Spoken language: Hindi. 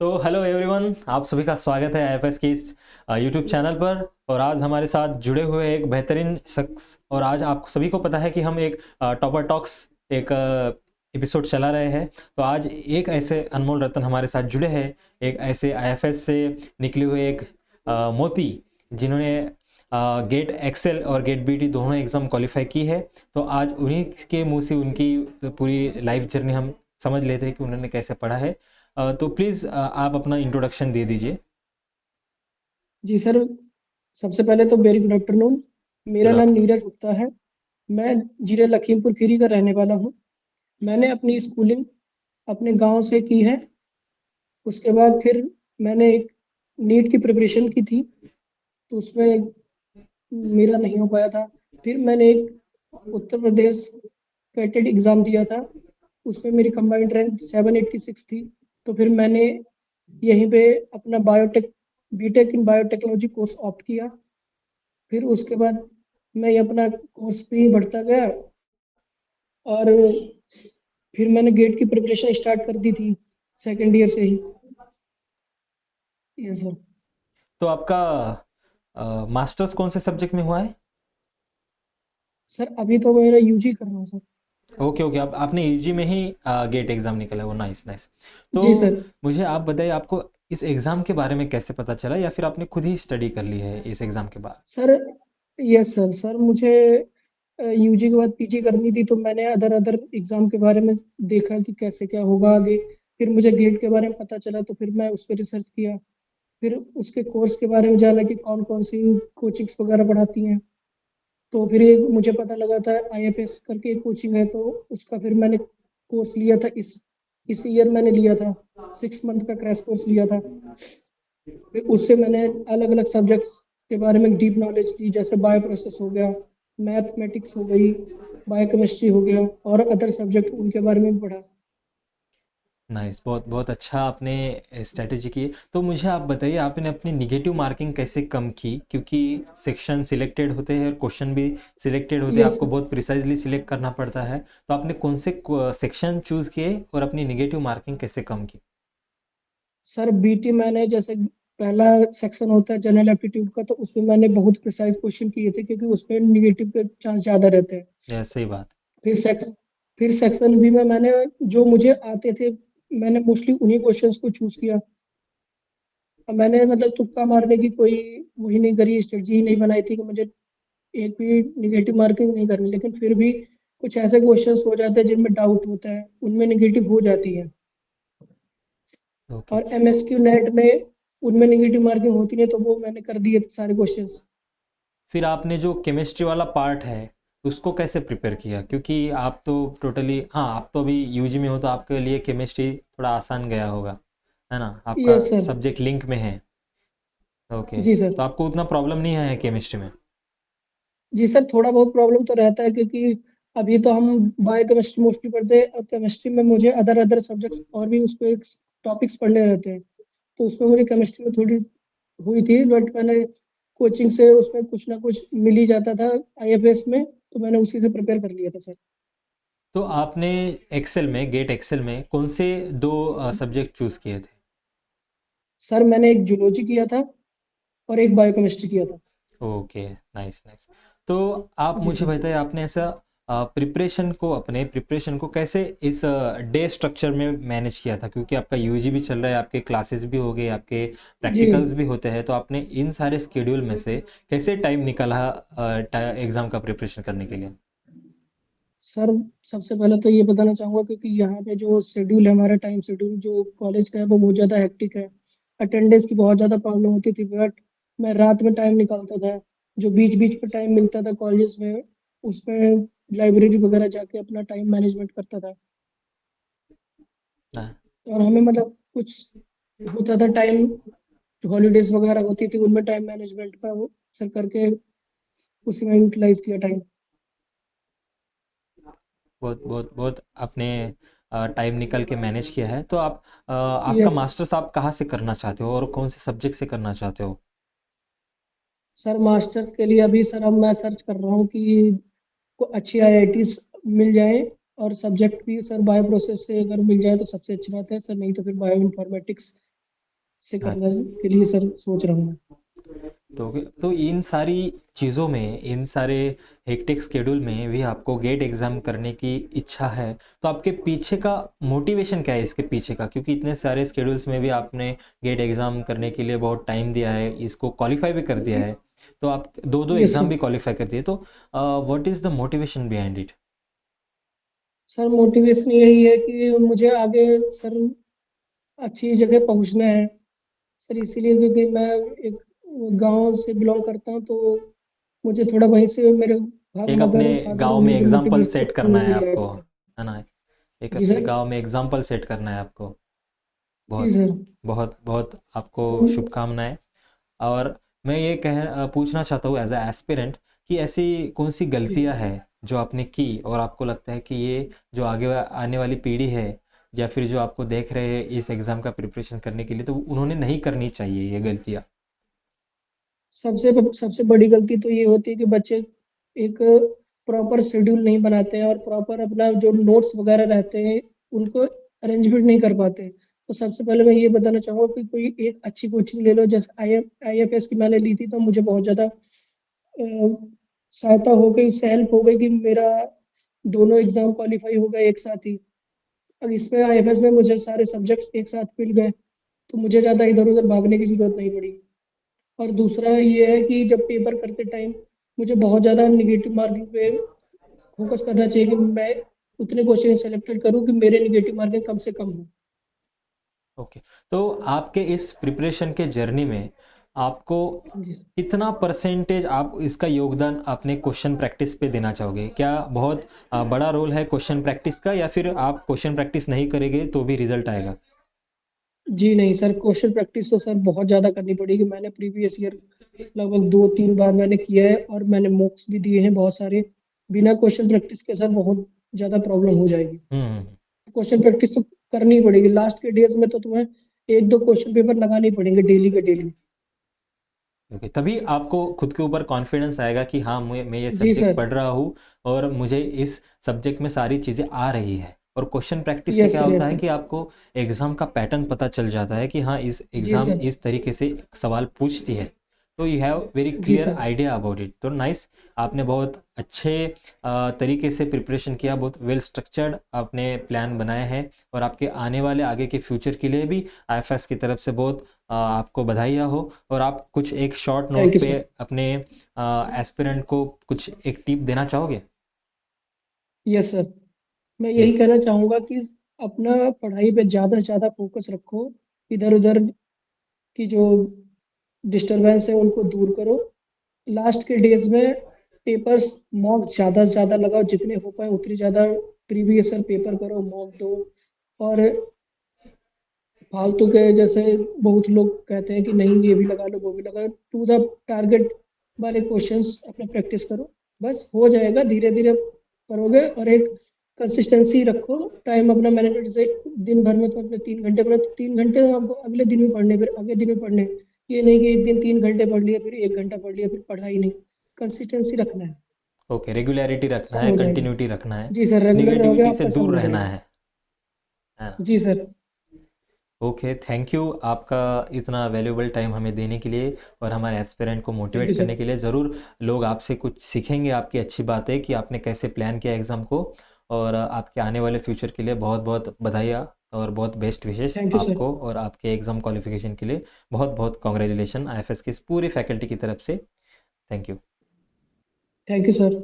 तो हेलो एवरीवन, आप सभी का स्वागत है आईएफएस की इस यूट्यूब चैनल पर। और आज हमारे साथ जुड़े हुए एक बेहतरीन शख्स, और आज आप सभी को पता है कि हम एक टॉपर टॉक्स एक एपिसोड चला रहे हैं। तो आज एक ऐसे अनमोल रत्न हमारे साथ जुड़े हैं, एक ऐसे आईएफएस से निकले हुए एक मोती, जिन्होंने गेट एक्सेल और गेट बीटी दोनों एग्ज़ाम क्वालिफाई की है। तो आज उन्हीं के मुंह से उनकी पूरी लाइफ जर्नी हम समझ लेते हैं कि उन्होंने कैसे पढ़ा है। तो प्लीज़ आप अपना इंट्रोडक्शन दे दीजिए। जी सर। सबसे पहले तो वेरी गुड आफ्टरनून। मेरा गुड नाम आफ्टरनून। नीरज गुप्ता है। मैं जिले लखीमपुर खीरी का रहने वाला हूँ। मैंने अपनी स्कूलिंग अपने गांव से की है। उसके बाद फिर मैंने एक नीट की प्रिपरेशन की थी, तो उसमें मेरा नहीं हो पाया था। फिर मैंने एक उत्तर प्रदेश कैटेड एग्ज़ाम दिया था। उसमें मेरी कंबाइंड रैंक 786 थी। तो फिर मैंने यहीं पे अपना biotech BTech in biotechnology course opt किया। फिर उसके बाद मैं ये अपना कोर्स पे ही बढ़ता गया, और फिर मैंने गेट की प्रिपरेशन स्टार्ट कर दी थी सेकेंड ईयर से ही। ये सर। तो आपका मास्टर्स कौन से सब्जेक्ट में हुआ है? सर अभी तो मेरा यूजी कर रहा हूँ सर। ओके ओके, आप आपने यूजी में ही गेट एग्ज़ाम निकला है, वो नाइस नाइस। तो जी सर। मुझे आप बताइए, आपको इस एग्ज़ाम के बारे में कैसे पता चला, या फिर आपने खुद ही स्टडी कर ली है इस एग्ज़ाम के बाद? Sir yes sir. सर मुझे यूजी के बाद पीजी करनी थी, तो मैंने अदर अदर एग्ज़ाम के बारे में देखा कि कैसे क्या होगा आगे। फिर मुझे गेट के बारे में पता चला, तो फिर मैं उस पर रिसर्च किया। फिर उसके कोर्स के बारे में जाना कि कौन कौन सी कोचिंग्स वगैरह पढ़ाती हैं। तो फिर एक मुझे पता लगा था आईएफएस करके एक कोचिंग है, तो उसका फिर मैंने कोर्स लिया था। इस ईयर मैंने लिया था, 6 मंथ का क्रैश कोर्स लिया था। फिर उससे मैंने अलग अलग सब्जेक्ट्स के बारे में डीप नॉलेज ली, जैसे बायो प्रोसेस हो गया, मैथमेटिक्स हो गई, बायोकेमिस्ट्री हो गया, और अदर सब्जेक्ट उनके बारे में भी पढ़ा। नाइस, बहुत बहुत अच्छा आपने स्ट्रेटेजी की है। तो मुझे आप बताइए, आपने अपनी निगेटिव मार्किंग कैसे कम की, क्योंकि सेक्शन सिलेक्टेड होते हैं और क्वेश्चन भी सिलेक्टेड होते हैं, यस आपको बहुत प्रिसाइजली सिलेक्ट करना पड़ता है। तो आपने कौन से सेक्शन चूज़ किए और अपनी निगेटिव मार्किंग कैसे कम की? सर, बीटी मैंने जैसे पहला सेक्शन होता है जनरल एप्टीट्यूड का, तो उसमें मैंने बहुत प्रिसाइज क्वेश्चन किए थे, क्योंकि उसमें निगेटिव के चांस ज़्यादा रहते हैं। या सही बात। फिर सेक्स फिर सेक्शन बी में मैंने जो मुझे आते थे, मैंने मोस्टली उन्हीं क्वेश्चंस को चूज किया। अब मैंने मतलब तुक्का मारने की कोई वही नहीं करी, स्ट्रेटजी ही नहीं बनाई थी कि मुझे एक भी निगेटिव मार्किंग नहीं करनी। लेकिन फिर भी कुछ ऐसे क्वेश्चंस हो जाते हैं जिनमें डाउट होता है, उनमें निगेटिव हो जाती है। ओके। और एमएसक्यू नेट में उनमें निगेटिव मार्किंग होती नहीं, तो वो मैंने कर दिए थे सारे क्वेश्चंस। फिर आपने जो केमिस्ट्री वाला पार्ट है, उसको कैसे प्रिपेयर किया? क्योंकि आप तो टोटली, हाँ, आप तो अभी यूजी में हो, तो आपके लिए केमिस्ट्री थोड़ा आसान गया होगा, है ना? आपका यस सर। सब्जेक्ट लिंक में है। ओके। जी सर। तो आपको उतना प्रॉब्लम नहीं है केमिस्ट्री में? जी सर, थोड़ा बहुत प्रॉब्लम तो रहता है, क्योंकि अभी तो हम बायो केमिस्ट्री मोस्टली पढ़ते हैं, और केमिस्ट्री में मुझे अदर अदर सब्जेक्ट्स और भी उस पर टॉपिक्स पढ़ने रहते हैं। तो उसमें मुझे केमिस्ट्री में थोड़ी हुई थी, बट मैंने कोचिंग से उसमें कुछ ना कुछ मिल ही जाता था आईएफएस में, तो मैंने उसी से प्रिपेयर कर लिया था सर। तो आपने एक्सेल में, गेट एक्सेल में कौन से दो सब्जेक्ट चूज़ किए थे? सर मैंने एक जूलॉजी किया था और एक बायोकेमिस्ट्री किया था। Okay, nice nice. तो आप जी मुझे सर। बताइए, आपने ऐसा प्रिपरेशन को, अपने प्रिपरेशन को कैसे इस डे स्ट्रक्चर में मैनेज किया था? क्योंकि आपका यूजी भी चल रहा है, आपके क्लासेस भी हो गए, आपके जी प्रैक्टिकल्स भी होते हैं, तो आपने इन सारे स्केड्यूल में से कैसे टाइम निकाला एग्ज़ाम का प्रिपरेशन करने के लिए? सर, सबसे पहले तो ये बताना चाहूँगा, क्योंकि यहाँ पे जो शेड्यूल है, हमारा टाइम शेड्यूल जो कॉलेज का है, वो बहुत ज़्यादा हेक्टिक है। अटेंडेंस की बहुत ज़्यादा प्रॉब्लम होती थी, बट मैं रात में टाइम निकालता था। जो बीच बीच पे टाइम मिलता था कॉलेज में, उसमें लाइब्रेरी वगैरह जाके अपना टाइम मैनेजमेंट करता था। हाँ। और हमें मतलब कुछ होता था टाइम, हॉलीडेज वगैरह होती थी, उनमें टाइम मैनेजमेंट का वो सर करके उसी में यूटिलाइज किया टाइम। बहुत बहुत बहुत आपने टाइम निकल के मैनेज किया है। तो आप आपका यस मास्टर्स आप कहाँ से करना चाहते हो, और कौन से सब्जेक्ट से करना चाहते हो? सर, मास्टर्स के लिए अभी सर अब मैं सर्च कर रहा हूँ कि को अच्छी आईआईटी मिल जाए, और सब्जेक्ट भी सर बायो प्रोसेस से अगर मिल जाए तो सबसे अच्छी बात है सर, नहीं तो फिर बायो इन्फॉर्मेटिक्स से हाँ। करने के लिए सर सोच रहा हूँ मैं। तो इन सारी चीज़ों में, इन सारे हेक्टिक शेड्यूल में भी आपको गेट एग्ज़ाम करने की इच्छा है, तो आपके पीछे का मोटिवेशन क्या है इसके पीछे का? क्योंकि इतने सारे शेड्यूल्स में भी आपने गेट एग्ज़ाम करने के लिए बहुत टाइम दिया है, इसको क्वालिफाई भी कर दिया है, तो आप दो दो यस एग्ज़ाम सर। भी क्वालिफाई कर दिए, तो what is the motivation behind it? Sir motivation यही है कि मुझे आगे सर अच्छी जगह पहुंचना है सर, इसीलिए क्योंकि मैं एक गांव से बिलोंग करता हूं, तो मुझे थोड़ा वहीं से मेरे एक अपने मदर फादर गांव में उन्हीं से एग्जाम्पल सेट मोटिवेशन करना है मिला है आपको, सर। है ना? एक जी अपने सर। गांव में एग्जाम्पल सेट करना है आपको। जी बहुत सर। बहुत बहुत आपको तो शुभकामनाएं। और मैं ये पूछना चाहता हूँ एज ए एस्पिरेंट कि ऐसी कौन सी जी गलतियाँ हैं जो आपने की और आपको लगता है कि ये जो आने वाली पीढ़ी है, या फिर जो आपको देख रहे हैं इस एग्ज़ाम का प्रिपरेशन करने के लिए, तो उन्होंने नहीं करनी चाहिए ये गलतियाँ? सबसे सबसे बड़ी गलती तो ये होती है कि बच्चे एक प्रॉपर शेड्यूल नहीं बनाते हैं और प्रॉपर अपना जो नोट्स वगैरह रहते हैं उनको अरेंजमेंट नहीं कर पाते। तो सबसे पहले मैं ये बताना चाहूँगा कि कोई एक अच्छी कोचिंग ले लो, जैसे IFS की मैंने ली थी, तो मुझे बहुत ज़्यादा सहायता हो गई, उससे हेल्प हो गई कि मेरा दोनों एग्जाम क्वालिफाई हो गए एक साथ ही। अब इसमें IFS में मुझे सारे सब्जेक्ट्स एक साथ मिल गए, तो मुझे ज़्यादा इधर उधर भागने की जरूरत नहीं पड़ी। और दूसरा ये है कि जब पेपर करते टाइम मुझे बहुत ज़्यादा निगेटिव मार्किंग पे फोकस करना चाहिए कि मैं उतने क्वेश्चन सेलेक्टेड करूँ कि मेरे निगेटिव मार्किंग कम से कम हो। ओके। तो आपके इस प्रिपरेशन के जर्नी में आपको जी कितना परसेंटेज आप इसका योगदान अपने क्वेश्चन प्रैक्टिस पे देना चाहोगे? क्या बहुत बड़ा रोल है क्वेश्चन प्रैक्टिस का, या फिर आप क्वेश्चन प्रैक्टिस नहीं करेंगे तो भी रिजल्ट आएगा? जी नहीं सर, क्वेश्चन प्रैक्टिस तो सर बहुत ज़्यादा करनी पड़ेगी। मैंने प्रीवियस ईयर लगभग 2-3 बार मैंने किया है और मैंने मॉक्स भी दिए हैं बहुत सारे। बिना क्वेश्चन प्रैक्टिस के सर बहुत ज़्यादा प्रॉब्लम हो जाएगी। हम्म। क्वेश्चन प्रैक्टिस तो करनी ही पड़ेगी। लास्ट के डेज में तो तुम्हें एक दो क्वेश्चन पेपर लगाने ही पड़ेंगे डेली के डेली। ओके, तभी आपको खुद के ऊपर कॉन्फिडेंस आएगा कि हाँ, मैं ये जी सब्जेक्ट सर। पढ़ रहा हूँ और मुझे इस सब्जेक्ट में सारी चीज़ें आ रही है। और क्वेश्चन प्रैक्टिस से यस क्या सर, होता यस है सर। कि आपको एग्ज़ाम का पैटर्न पता चल जाता है कि हाँ, इस जी एग्ज़ाम सर। इस तरीके से सवाल पूछती है, तो यू हैव वेरी जी clear sir. Idea about it. तो नाइस, आपने बहुत अच्छे तरीके से प्रिपरेशन किया, बहुत वेल स्ट्रक्चर्ड आपने प्लान बनाए हैं, और आपके आने वाले आगे के फ्यूचर के लिए भी IFS की तरफ से बहुत आपको बधाइयाँ हो। और आप कुछ एक शॉर्ट थैंक नोट यू पे सर। अपने एस्पिरेंट को कुछ एक टिप देना चाहोगे? Yes sir. मैं यही प्लीज़। कहना चाहूँगा कि अपना पढ़ाई पे ज़्यादा से ज़्यादा फोकस रखो। इधर उधर की जो डिस्टरबेंस है उनको दूर करो। लास्ट के डेज में पेपर्स मॉक ज़्यादा से ज़्यादा लगाओ, जितने हो पाए उतनी ज़्यादा प्रीवियस ईयर पेपर करो, मॉक दो। और फालतू के जैसे बहुत लोग कहते हैं कि नहीं ये भी लगा लो वो भी लगा लो, टू द टारगेट वाले क्वेश्चंस अपने प्रैक्टिस करो। बस हो जाएगा, धीरे धीरे करोगे। और एक कंसिस्टेंसी रखो, टाइम अपना मैनेजमेंट से। दिन भर में तो अपने 3 घंटे पढ़े, तो 3 घंटे तो आपको अगले दिन भी पढ़ने, फिर अगले दिन भी पढ़ने। ये नहीं कि एक दिन 3 घंटे पढ़ लिया, फिर 1 घंटा पढ़ लिया, फिर पढ़ा ही नहीं। कंसिस्टेंसी रखना है, ओके, रेगुलरिटी रखना सब है, हो जाएगा। कंटिन्यूटी रखना है, जी सर, रेगुलर रहोगे निगेटिविटी से आपका सब दूर हो रहना जाएगा। है ना? जी सर। ओके, थैंक यू आपका इतना वैल्यूबल टाइम हमें देने के लिए और हमारे एस्पिरेंट को थैंक मोटिवेट यू करने सर। के लिए। ज़रूर लोग आपसे कुछ सीखेंगे, आपकी अच्छी बात है कि आपने कैसे प्लान किया एग्ज़ाम को। और आपके आने वाले फ्यूचर के लिए बहुत बहुत बधाइयाँ और बहुत बेस्ट विशेष थैंक यू सर। आपको, और आपके एग्ज़ाम क्वालिफिकेशन के लिए बहुत बहुत कॉन्ग्रेचुलेशन IFS की इस पूरी फैकल्टी की तरफ से। Thank you. Thank you sir.